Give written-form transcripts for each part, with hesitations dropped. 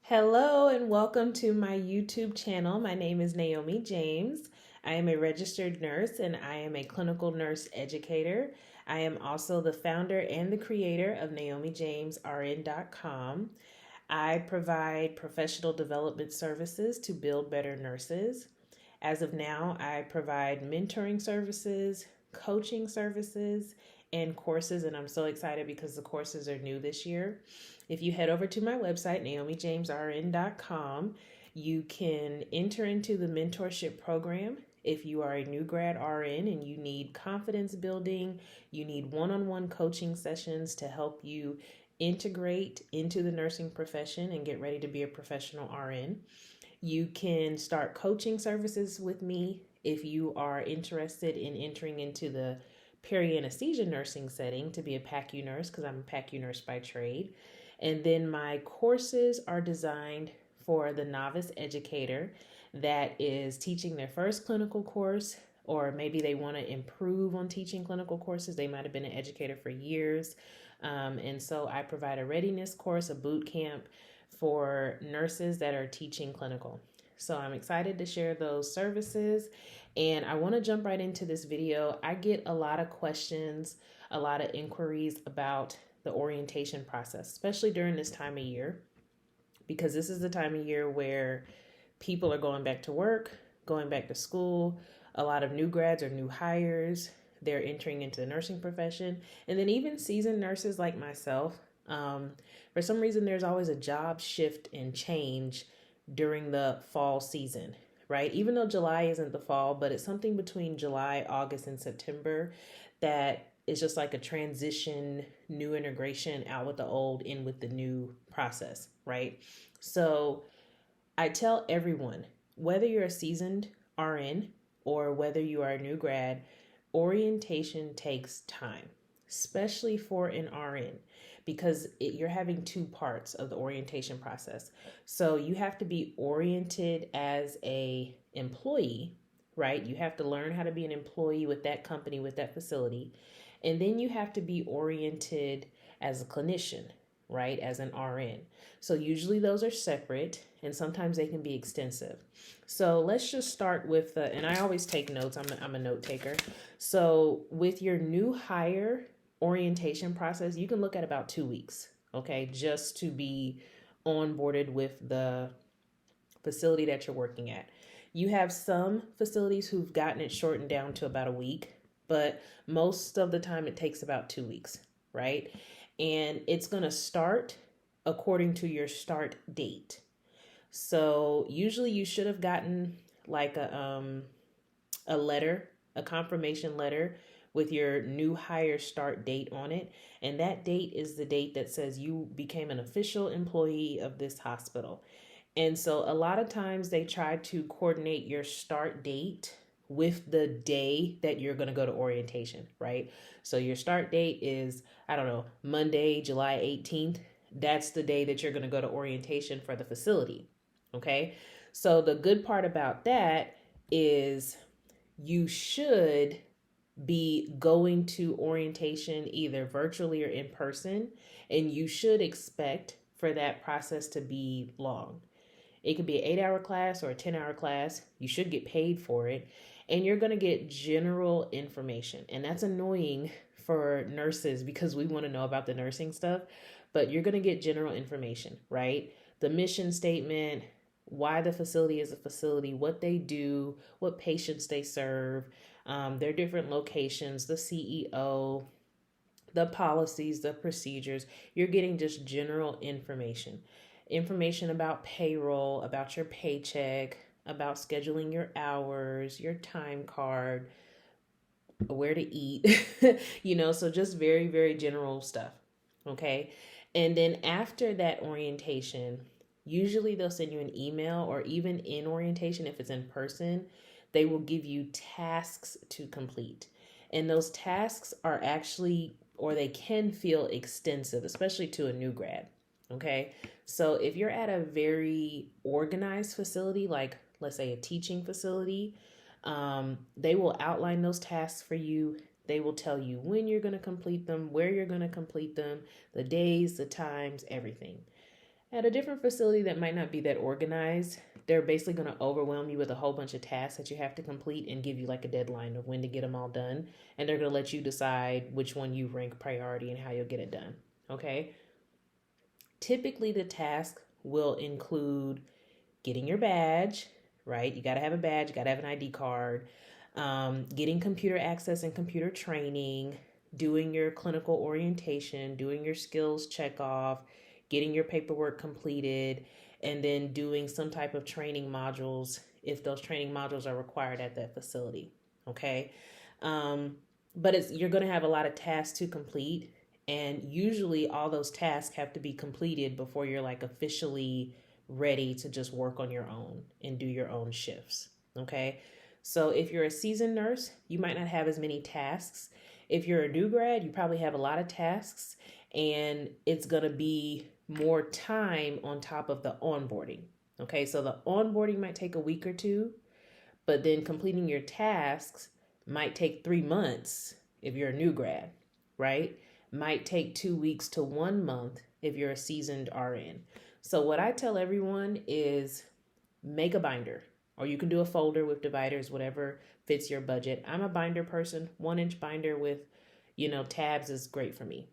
Hello and welcome to my YouTube channel. My name is Naomi James. I am a registered nurse and I am a clinical nurse educator. I am also the founder and the creator of NaomiJamesRN.com. I provide professional development services to build better nurses. As of now, I provide mentoring services, coaching services, and courses, and I'm so excited because the courses are new this year. If you head over to my website, NaomiJamesRN.com, you can enter into the mentorship program. If you are a new grad RN and you need confidence building, you need one-on-one coaching sessions to help you integrate into the nursing profession and get ready to be a professional RN. You can start coaching services with me if you are interested in entering into the peri-anesthesia nursing setting to be a PACU nurse, because I'm a PACU nurse by trade. And then my courses are designed for the novice educator that is teaching their first clinical course, or maybe they want to improve on teaching clinical courses. They might have been an educator for years. And so I provide a readiness course, a boot camp for nurses that are teaching clinical. So I'm excited to share those services, and I want to jump right into this video. I get a lot of questions, a lot of inquiries about the orientation process, especially during this time of year, because this is the time of year where people are going back to work, going back to school. A lot of new grads or new hires, they're entering into the nursing profession. And then even seasoned nurses like myself, for some reason, there's always a job shift and change during the fall season, right? Even though July isn't the fall, but it's something between July, August, and September that is just like a transition, new integration, out with the old, in with the new process, right? So I tell everyone, whether you're a seasoned RN or whether you are a new grad, orientation takes time, especially for an RN, because you're having two parts of the orientation process. So you have to be oriented as a employee, right? You have to learn how to be an employee with that company, with that facility. And then you have to be oriented as a clinician, right? As an RN. So usually those are separate, and sometimes they can be extensive. So let's just start with and I always take notes. I'm a note taker. So with your new hire orientation process, you can look at about 2 weeks, okay, just to be onboarded with the facility that you're working at. You have some facilities who've gotten it shortened down to about a week, but most of the time it takes about 2 weeks, right? And it's going to start according to your start date. So usually you should have gotten like a letter, a confirmation letter with your new hire start date on it. And that date is the date that says you became an official employee of this hospital. And so a lot of times they try to coordinate your start date with the day that you're going to go to orientation, right? So your start date is, I don't know, Monday, July 18th. That's the day that you're going to go to orientation for the facility. Okay. So the good part about that is you should be going to orientation either virtually or in person, and you should expect for that process to be long. It could be an 8-hour class or a 10-hour class. You should get paid for it, and you're going to get general information. And that's annoying for nurses because we want to know about the nursing stuff, but you're going to get general information, right? The mission statement, why the facility is a facility, what they do, what patients they serve, their different locations, the CEO, the policies, the procedures. You're getting just general information about payroll, about your paycheck, about scheduling your hours, your time card, where to eat, so just very, very general stuff. Okay. And then after that orientation, usually they'll send you an email, or even in orientation, if it's in person, they will give you tasks to complete. And those tasks are actually, or they can feel extensive, especially to a new grad. Okay. So if you're at a very organized facility, like let's say a teaching facility, they will outline those tasks for you. They will tell you when you're going to complete them, where you're going to complete them, the days, the times, everything. At a different facility that might not be that organized, they're basically going to overwhelm you with a whole bunch of tasks that you have to complete and give you like a deadline of when to get them all done. And they're going to let you decide which one you rank priority and how you'll get it done. Okay. Typically, the task will include getting your badge, right? You got to have a badge, you got to have an ID card, getting computer access and computer training, doing your clinical orientation, doing your skills check off, getting your paperwork completed, and then doing some type of training modules if those training modules are required at that facility. Okay. But you're going to have a lot of tasks to complete. And usually all those tasks have to be completed before you're like officially ready to just work on your own and do your own shifts. Okay. So if you're a seasoned nurse, you might not have as many tasks. If you're a new grad, you probably have a lot of tasks, and it's going to be more time on top of the onboarding. Okay. So the onboarding might take a week or two, but then completing your tasks might take 3 months if you're a new grad, right? Might take 2 weeks to 1 month if you're a seasoned RN. So what I tell everyone is make a binder, or you can do a folder with dividers, whatever fits your budget. I'm a binder person. 1-inch binder with, tabs is great for me.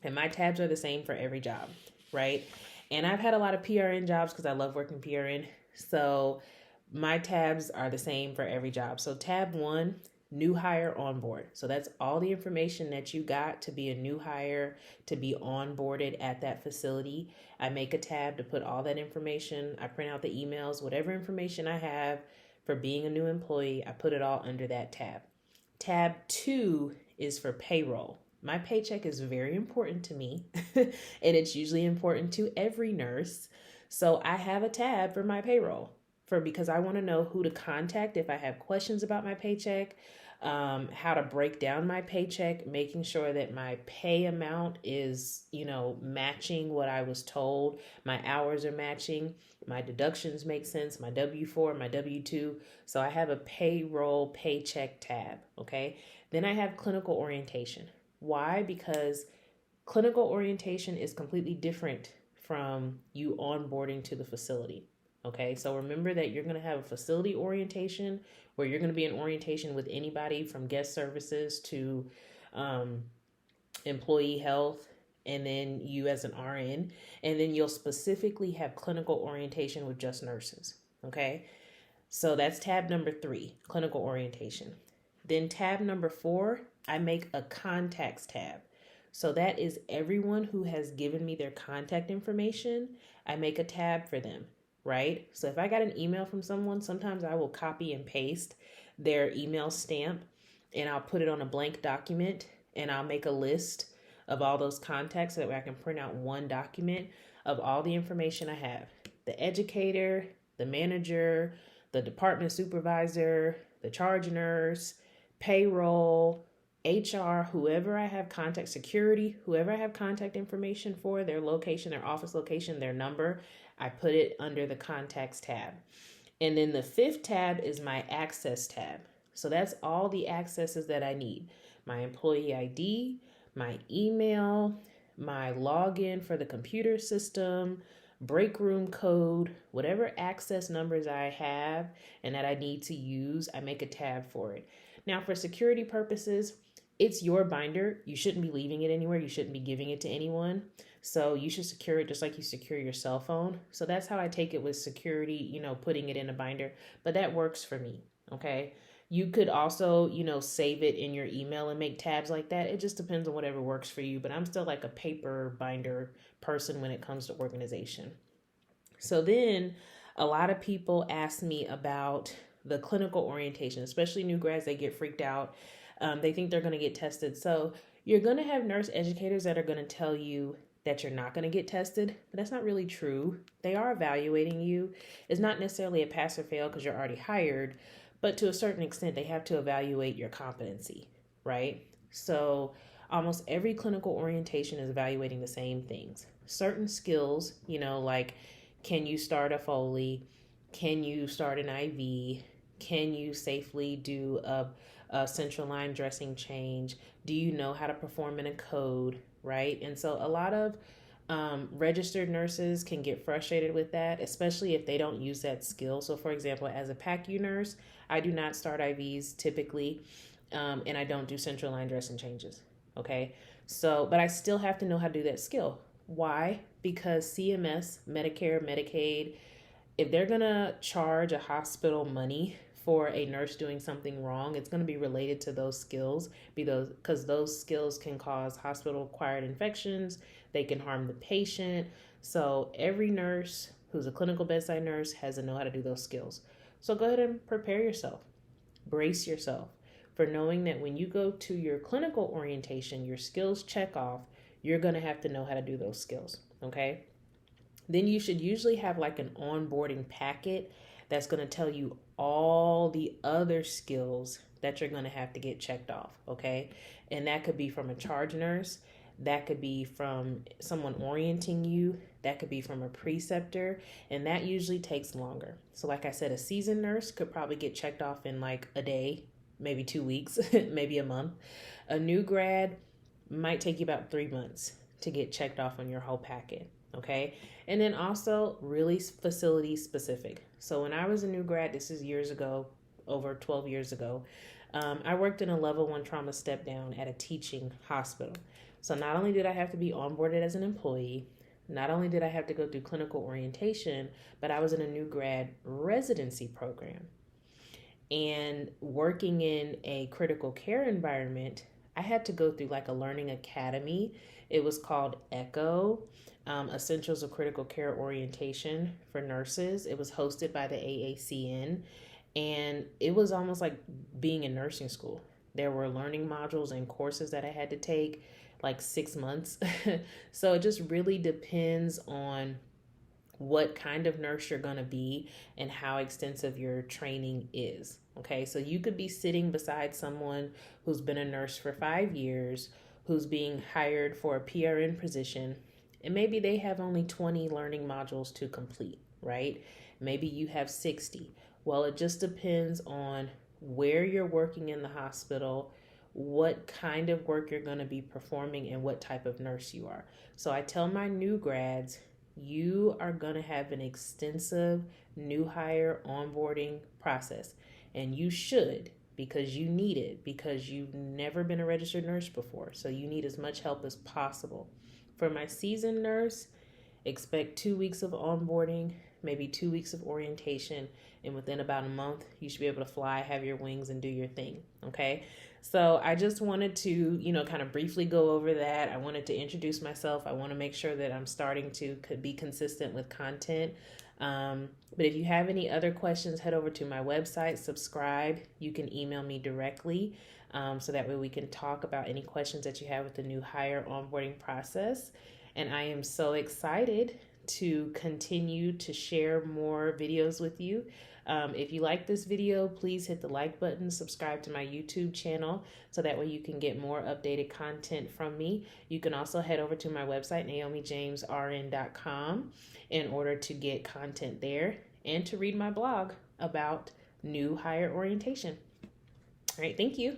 And my tabs are the same for every job, right? And I've had a lot of PRN jobs because I love working PRN. So my tabs are the same for every job. So tab 1, new hire on board. So that's all the information that you got to be a new hire, to be onboarded at that facility. I make a tab to put all that information. I print out the emails, whatever information I have for being a new employee, I put it all under that tab. Tab 2 is for payroll. My paycheck is very important to me, and it's usually important to every nurse. So I have a tab for my payroll because I want to know who to contact if I have questions about my paycheck, how to break down my paycheck, making sure that my pay amount is, matching what I was told. My hours are matching. My deductions make sense. My W-4, my W-2. So I have a payroll paycheck tab. Okay. Then I have clinical orientation. Why? Because clinical orientation is completely different from you onboarding to the facility. Okay, so remember that you're going to have a facility orientation where you're going to be in orientation with anybody from guest services to employee health, and then you as an RN, and then you'll specifically have clinical orientation with just nurses. Okay, so that's tab number 3, clinical orientation. Then tab number 4, I make a contacts tab. So that is everyone who has given me their contact information. I make a tab for them. Right? So if I got an email from someone, sometimes I will copy and paste their email stamp and I'll put it on a blank document and I'll make a list of all those contacts so that way I can print out one document of all the information I have. The educator, the manager, the department supervisor, the charge nurse, payroll, HR, whoever I have contact, security, whoever I have contact information for, their location, their office location, their number, I put it under the contacts tab. And then the 5th tab is my access tab. So that's all the accesses that I need. My employee ID, my email, my login for the computer system, break room code, whatever access numbers I have and that I need to use, I make a tab for it. Now for security purposes, it's your binder. You shouldn't be leaving it anywhere. You shouldn't be giving it to anyone. So you should secure it just like you secure your cell phone. So that's how I take it with security, putting it in a binder. But that works for me, okay? You could also, save it in your email and make tabs like that. It just depends on whatever works for you. But I'm still like a paper binder person when it comes to organization. So then a lot of people ask me about the clinical orientation, especially new grads. They get freaked out. They think they're going to get tested. So you're going to have nurse educators that are going to tell you that you're not going to get tested, but that's not really true. They are evaluating you. It's not necessarily a pass or fail because you're already hired, but to a certain extent, they have to evaluate your competency, right? So almost every clinical orientation is evaluating the same things. Certain skills, like can you start a Foley? Can you start an IV? Can you safely do a central line dressing change? Do you know how to perform in a code, right? And so a lot of Registered nurses can get frustrated with that, especially if they don't use that skill. So, for example, as a PACU nurse, I do not start IVs typically, and I don't do central line dressing changes. Okay, so, but I still have to know how to do that skill. Why? Because CMS, Medicare, Medicaid, if they're going to charge a hospital money for a nurse doing something wrong, it's going to be related to those skills because those skills can cause hospital acquired infections, they can harm the patient. So every nurse who's a clinical bedside nurse has to know how to do those skills. So go ahead and prepare yourself, brace yourself for knowing that when you go to your clinical orientation, your skills check off, you're going to have to know how to do those skills. Okay. Then you should usually have like an onboarding packet that's going to tell you all the other skills that you're going to have to get checked off. Okay. And that could be from a charge nurse. That could be from someone orienting you. That could be from a preceptor. And that usually takes longer. So like I said, a seasoned nurse could probably get checked off in like a day, maybe 2 weeks, maybe a month. A new grad might take you about 3 months to get checked off on your whole packet. Okay. And then also really facility specific. So when I was a new grad, this is years ago, over 12 years ago, I worked in a level 1 trauma step down at a teaching hospital. So not only did I have to be onboarded as an employee, not only did I have to go through clinical orientation, but I was in a new grad residency program. And working in a critical care environment, I had to go through like a learning academy. It was called ECHO, Essentials of Critical Care Orientation for Nurses. It was hosted by the AACN, and it was almost like being in nursing school. There were learning modules and courses that I had to take, like 6 months. So it just really depends on what kind of nurse you're going to be and how extensive your training is. Okay, so you could be sitting beside someone who's been a nurse for 5 years, who's being hired for a PRN position, and maybe they have only 20 learning modules to complete, right? Maybe you have 60. Well, it just depends on where you're working in the hospital, what kind of work you're going to be performing, and what type of nurse you are. So I tell my new grads, you are going to have an extensive new hire onboarding process, and you should, because you need it, because you've never been a registered nurse before. So you need as much help as possible. For my seasoned nurse, expect 2 weeks of onboarding, maybe 2 weeks of orientation, and within about a month, you should be able to fly, have your wings, and do your thing. Okay. So I just wanted to, kind of briefly go over that. I wanted to introduce myself. I want to make sure that I'm starting to be consistent with content. But if you have any other questions, head over to my website, subscribe. You can email me directly. So that way we can talk about any questions that you have with the new hire onboarding process. And I am so excited to continue to share more videos with you. If you like this video, please hit the like button, subscribe to my YouTube channel, so that way you can get more updated content from me. You can also head over to my website, naomijamesrn.com, in order to get content there and to read my blog about new hire orientation. All right, thank you.